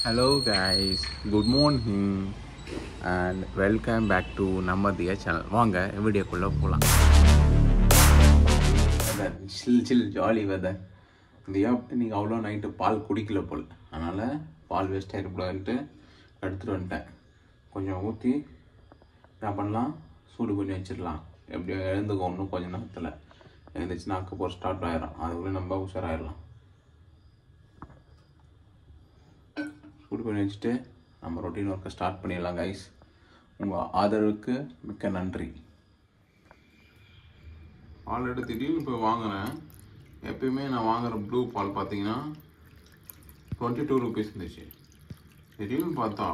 Hello guys, good morning and welcome back to Namadhiya channel. வாங்க வீடியோக்குள்ள போலாம். சில் jolly weather. இன்னைக்கு அவ்வளோ நைட்டு பால் குடிக்கல போல், அதனால் பால் வேஸ்ட் ஆகிடக்கூடாதுன்ட்டு எடுத்துகிட்டு வந்துட்டேன். கொஞ்சம் ஊற்றி என்ன பண்ணலாம், சூடு கொஞ்சம் வச்சிடலாம். எப்படியும் எழுந்துக்கும் இன்னும் கொஞ்சம் நேரத்தில் எழுந்துச்சுன்னா அக்கப்போ ஸ்டார்ட் ஆகிடும். அதுக்குள்ளே நம்ம உஷாராயிடலாம். சூடு பண்ணி வச்சுட்டு நம்ம ரொட்டீன் ஒர்க்கை ஸ்டார்ட் பண்ணிடலாம் கைஸ். உங்கள் ஆதரவுக்கு மிக்க நன்றி. பால் எடுத்து திடீர்னு போய் வாங்கினேன். எப்பயுமே நான் வாங்குகிற ப்ளூ பால் பார்த்தீங்கன்னா 22 rupees இருந்துச்சு. திடீர்னு பார்த்தா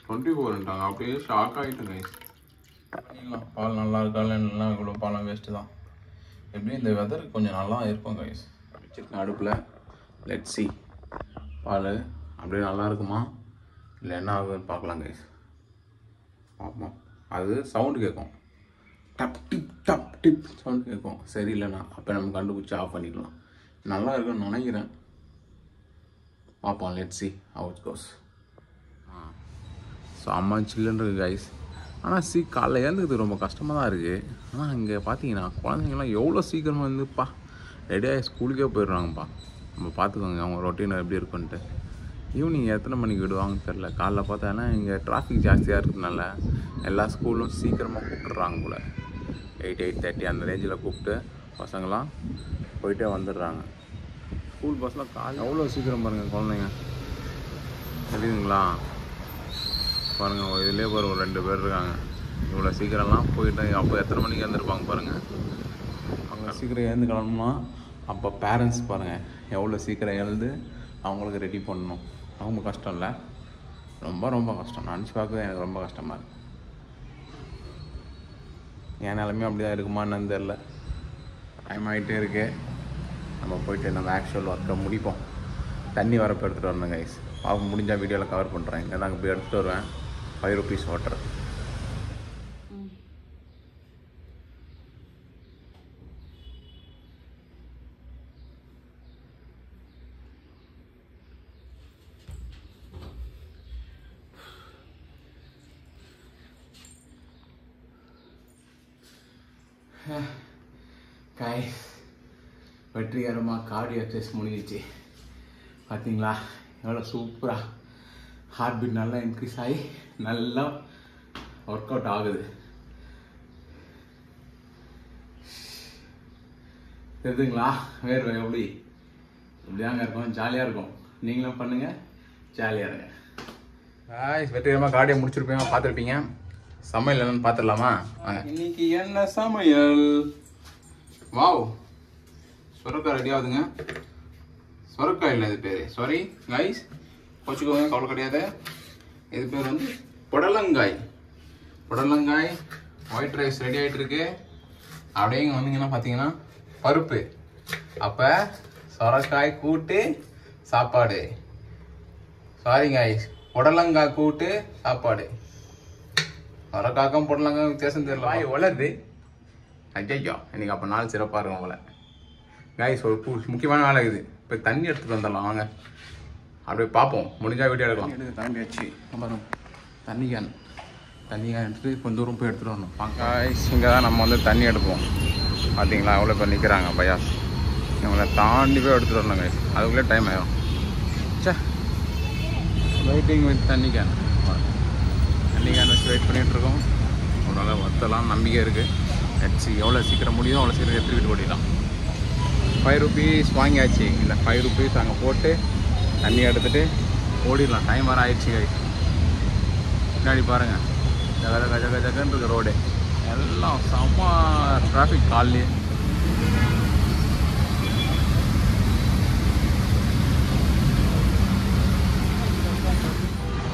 24ன்ட்டாங்க. அப்படியே ஷாக் ஆகிட்டேன் கைஸ். பால் நல்லா இருக்கால, நல்லா இவ்வளோ பாலம் வேஸ்ட்டு தான். எப்படியும் இந்த வெதருக்கு கொஞ்சம் நல்லா இருக்கும் கைஸ். வச்சுருக்கேன் அடுப்பில். லெட்ஸ் சி பால் அப்படியே நல்லா இருக்குமா இல்லை என்ன ஆகுதுன்னு பார்க்கலாம் கைஸ். பார்ப்போம். அது சவுண்டு கேட்கும், டப் டிப் டப் டிப் சவுண்டு கேட்கும். சரியில்லைண்ணா அப்போ நம்ம கண்டுபிடிச்சி ஆஃப் பண்ணிக்கலாம். நல்லா இருக்குன்னு நினைக்கிறேன். பார்ப்போம். Let's see how it goes. So அம்மா சில்லுன்னு இருக்குது கைஸ். ஆனால் காலைல ஏந்துக்கிறது ரொம்ப கஷ்டமாக தான் இருக்குது. ஆனால் இங்கே பார்த்தீங்கன்னா குழந்தைங்களாம் எவ்வளோ சீக்கிரமாக இருந்துப்பா ரெடியாகி ஸ்கூலுக்கே போயிடுறாங்கப்பா. நம்ம பார்த்துக்கோங்க அவங்க ரொட்டீன் எப்படி இருக்குன்ட்டு. ஈவினிங் எத்தனை மணிக்கு விடுவாங்கன்னு தெரில. காலைல பார்த்தோன்னா இங்கே டிராஃபிக் ஜாஸ்தியாக இருக்கிறதுனால எல்லா ஸ்கூலும் சீக்கிரமாக கூப்பிட்டுறாங்க போல். 8:30 அந்த ரேஞ்சில் கூப்பிட்டு பசங்களாம் போயிட்டே வந்துடுறாங்க. ஸ்கூல் பஸ்லாம் காலையில் எவ்வளோ சீக்கிரம் பாருங்கள் குழந்தைங்க. தெரியுதுங்களா பாருங்கள், இதுலேயே ஒரு 2 பேர் இருக்காங்க. இவ்வளோ சீக்கிரம்லாம் போயிட்டு அப்போ எத்தனை மணிக்கு எழுந்திருப்பாங்க பாருங்கள். அவங்க சீக்கிரம் எழுந்து கிளம்புனா அப்போ பேரண்ட்ஸ் பாருங்கள் எவ்வளோ சீக்கிரம் எழுந்து அவங்களுக்கு ரெடி பண்ணணும். ரொம்ப கஷ்டம் இல்லை, ரொம்ப கஷ்டம். நினச்சி பார்க்குறது எனக்கு ரொம்ப கஷ்டமாக இருக்குது. என் நிலமே அப்படி தான் இருக்குமான்னு தெரில. டைம் ஆகிட்டே இருக்கு. நம்ம போயிட்டு நம்ம ஆக்சுவல் ஒர்க்கை முடிப்போம். தண்ணி வரப்போ எடுத்துகிட்டு வரணும் கைஸ். பார்க்க முடிஞ்சால் வீடியோவில் கவர் பண்ணுறேன். இங்கே தான் போய் எடுத்துகிட்டு வருவேன். 5 rupees வாட்டர். கைஸ் வெற்றிகரமாக கார்டியோ எக்ஸசைஸ் முடிஞ்சிச்சு. பார்த்தீங்களா எவ்வளோ சூப்பராக ஹார்ட் பீட் நல்லா இன்க்ரீஸ் ஆகி நல்லா ஒர்க் அவுட் ஆகுது. தெரியுதுங்களா வேர்வை எப்படி இப்படிதாங்க இருக்கும், ஜாலியாக இருக்கும். நீங்களும் பண்ணுங்கள், ஜாலியாக இருங்க. கைஸ் வெற்றிகரமாக கார்டியோ முடிச்சிருப்பீங்க, பார்த்துருப்பீங்க. சமையல் என்னன்னு பார்த்துடலாமா? இன்னைக்கு என்ன சமையல்? வாவ், சொரக்காய் ரெடி ஆகுதுங்க. சொரக்காய் இல்லை இது பேர், சாரி கைஸ் வச்சுக்கோங்க, கவலை கிடையாது. இது பேர் வந்து புடலங்காய். புடலங்காய் ஒயிட் ரைஸ் ரெடி ஆகிட்டு இருக்கு. அப்படியே இங்கே வந்தீங்கன்னா பார்த்தீங்கன்னா பருப்பு. அப்போ சொரக்காய் கூட்டு சாப்பாடு. சாரி கைஸ், புடலங்காய் கூட்டு சாப்பாடு. சொரக்காக்கம் புடலங்காய் வித்தியாசம் தெரியல. வாய் வளருது. ஐயோ இன்னைக்கு அப்போ நாள் சிறப்பாக இருக்கும் போல. கைஸ் ஒரு முக்கியமான வேலை இருக்குது. இப்போ தண்ணி எடுத்துகிட்டு வந்துடலாம் வாங்க. அப்படியே பார்ப்போம், முடிஞ்சால் வீடியோ எடுக்கலாம். தாண்டியாச்சு. அப்புறம் தண்ணி கேன் எடுத்துகிட்டு கொஞ்சம் தூரம் போய் எடுத்துகிட்டு வரணும். கைஸ் இங்கே தான் நம்ம வந்து தண்ணி எடுப்போம். பார்த்தீங்களா எவ்வளோ பேர் நிற்கிறாங்க பையாஸ். இவங்களை தாண்டி போய் எடுத்துகிட்டு வரணும் கைஸ். அதுக்குள்ளே டைம் ஆகிடும். சே வெயிட்டிங் வித் தண்ணி கேன் வச்சு வெயிட் பண்ணிகிட்ருக்கோம். அதனால வத்தலாம் நம்பிக்கை இருக்குது. ஹெச்சி எவ்வளோ சீக்கிரம் முடியும் அவ்வளோ சீக்கிரம் எடுத்துக்கிட்டு ஓடிடலாம். 5 rupees வாங்கியாச்சு. இந்த 5 rupees அங்கே போட்டு தண்ணி எடுத்துகிட்டு ஓடிடலாம். டைம் வர ஆயிடுச்சு கை. பின்னாடி பாருங்கள் கஜகன்னு இருக்க ரோடு எல்லாம் செம்ம டிராஃபிக் காலையே.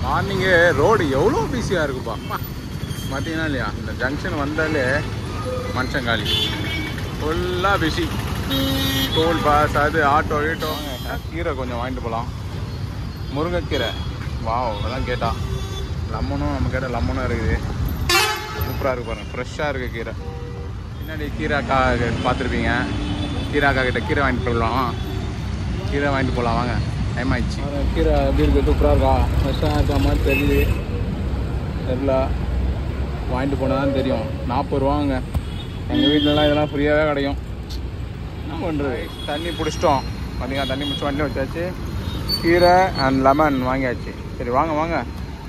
மார்னிங்கே ரோடு எவ்வளோ பிஸியாக இருக்குப்பா. பார்த்தீங்கன்னா இல்லையா, இந்த ஜங்ஷன் வந்தாலே மனுஷன் காலி, ஃபுல்லாக பிஸி. ஸ்கூல் பாஸ் அது ஆட்டோ கீட்டோ. கீரை கொஞ்சம் வாங்கிட்டு போகலாம். முருங்கைக்கீரை வாவ் அதான் கேட்டா. லெமனும் நம்ம கேட்டால் லெமனும் இருக்குது. சூப்பராக இருக்குது பாருங்கள், ஃப்ரெஷ்ஷாக இருக்குது கீரை. பின்னாடி கீரை அக்கா பார்த்துருப்பீங்க. கீரை அக்கா கிட்ட கீரை வாங்கிட்டு போகலாம். கீரை வாங்கிட்டு போகலாம் வாங்க. டைம் ஆயிடுச்சு. கீரை எப்படி இருக்குது? சூப்பராக இருக்கா? ஃப்ரெஷ்ஷாக இருக்க மாதிரி தெரியல. வாங்கிட்டு போனால் தான் தெரியும். 40 ரூபாங்க. எங்கள் வீட்டிலலாம் இதெல்லாம் ஃப்ரீயாகவே கிடைக்கும். என்ன பண்ணுறது? தண்ணி பிடிச்சிட்டோம். பார்த்தீங்கன்னா தண்ணி பிடிச்சி வண்டியில் வச்சாச்சு. கீரை அண்ட் லெமன் வாங்கியாச்சு. சரி வாங்க.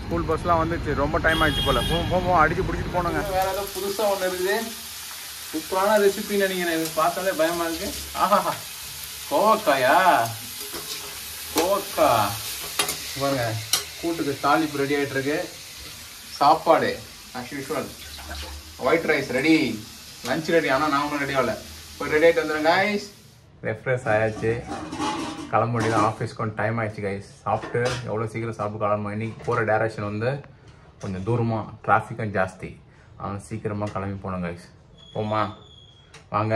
ஸ்கூல் பஸ்லாம் வந்துச்சு. ரொம்ப டைம் ஆகிடுச்சு போல். போவோம் அடித்து பிடிச்சிட்டு போனோங்க. வேறு ஏதோ புதுசாக ஒன்று இருக்குது. சூப்பரான ரெசிபின்னு நினைக்கிறேன். இது பார்த்தாலே பயமாக இருக்குது. ஆஹா, கோவக்காயா? கோவக்கா பாருங்க. கூட்டுக்கு தாளிப்பு ரெடி ஆகிட்டு இருக்கு. சாப்பாடு as usual. White rice ready. Lunch ready. ஆனால் நான் ஒன்றும் ரெடி ஆகலை. இப்போ ரெடி ஆகிட்டு வந்துடுங்க கைஸ். ரெஃப்ரெஷ் ஆயாச்சு. கிளம்ப முடியுது. ஆஃபீஸ்க்கு கொஞ்சம் டைம் ஆயிடுச்சு கைஸ். சாப்பிட்டு எவ்வளோ சீக்கிரம் சாப்பிட்டு கிளம்ப. இன்னைக்கு போகிற டேரக்ஷன் வந்து கொஞ்சம் தூரமாக, டிராஃபிக்கும் ஜாஸ்தி. ஆனால் சீக்கிரமாக கிளம்பி போனோம் கைஸ். போமா வாங்க.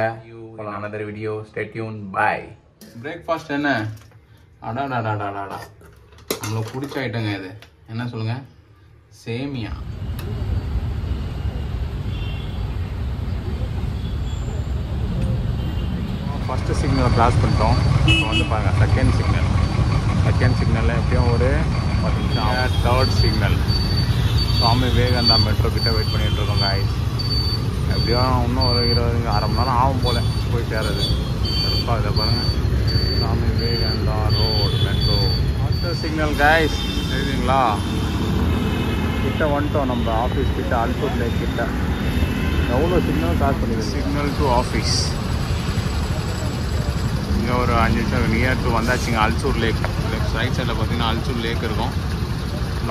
another video. Stay tuned. Bye. Breakfast என்ன? அடாடாடாடாடா, நம்மளுக்கு பிடிச்ச ஐட்டங்க இது. என்ன சொல்லுங்க? சேமியா. ஃபஸ்ட்டு சிக்னலை கிராஸ் பண்ணிட்டோம். இப்போ வந்து பாருங்கள் செகண்ட் சிக்னலில் எப்படியும் ஒரு 10 நிமிஷம். Third signal Swami Vivekananda metro கிட்ட வெயிட் பண்ணிகிட்டு இருக்கோம் கைஸ். எப்படியும் இன்னும் ஒரு 20 அரை மணி நேரம் ஆகும் போல் போய் சேருது. கண்டிப்பாக இதை பாருங்கள், Swami Vivekananda road metro. First signal guys தெரியுதுங்களா? கிட்ட வந்துட்டோம். நம்ம ஆஃபீஸ் கிட்ட, அல்சூர் லேக் கிட்ட. எவ்வளோ சிக்னல் கிராஸ் பண்ணிடுது. சிக்னல் டு ஆஃபீஸ் இங்கே ஒரு 5 நிமிஷம் நியர் டு வந்தாச்சுங்க. அல்சூர் லேக் ரைட் சைடில் பார்த்தீங்கன்னா அல்சூர் லேக் இருக்கும்.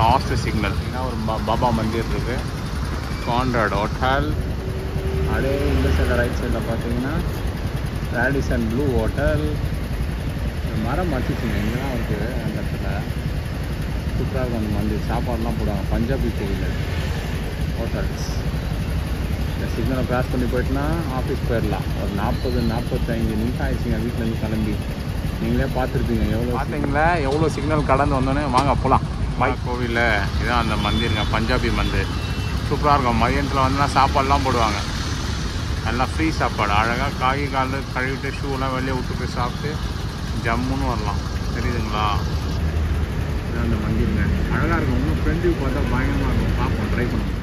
லாஸ்ட் சிக்னல் ஒரு பாபா மந்திர் இருக்குது. கான்ராட் ஹோட்டல். அப்படியே இந்த சைடில் ரைட் சைடில் பார்த்தீங்கன்னா ரேடிசன் ப்ளூ ஹோட்டல். மரம் மச்சிச்சுங்க இங்கே தான் இருக்குது. அந்த இடத்துல சூப்பராக இருக்கும். அந்த மந்திர் சாப்பாடுலாம் போடுவாங்க. பஞ்சாபி கோவில் ஹோட்டல்ஸ். இந்த சிக்னலை கிராஸ் பண்ணி போயிட்டுனா ஆஃபீஸ் போயிடலாம். ஒரு 40-45 நிமிஷம் ஆயிடுச்சுங்க வீட்டிலேருந்து கிளம்பி. நீங்களே பார்த்துருப்பீங்க எவ்வளோ சிக்னல் கடந்து வந்தோன்னே. வாங்க போகலாம். கோவிலில் இதுதான் அந்த மந்திருங்க, பஞ்சாபி மந்திர். சூப்பராக இருக்கும். மதியத்தில் வந்தோன்னா சாப்பாடுலாம் போடுவாங்க. எல்லாம் ஃப்ரீ சாப்பாடு. அழகாக கால் கழுவிட்டு ஷூலாம் வெளியே விட்டு போய் சாப்பிட்டு ஜம்முன்னு வரலாம். தெரியுதுங்களா? இதுதான் அந்த மந்திருங்க. அழகாக இருக்கும். இன்னும் ஃப்ரெண்ட் வியூ பார்த்தா பயங்கரமாக இருக்கும். பார்ப்போம், ட்ரை பண்ணுவோம்.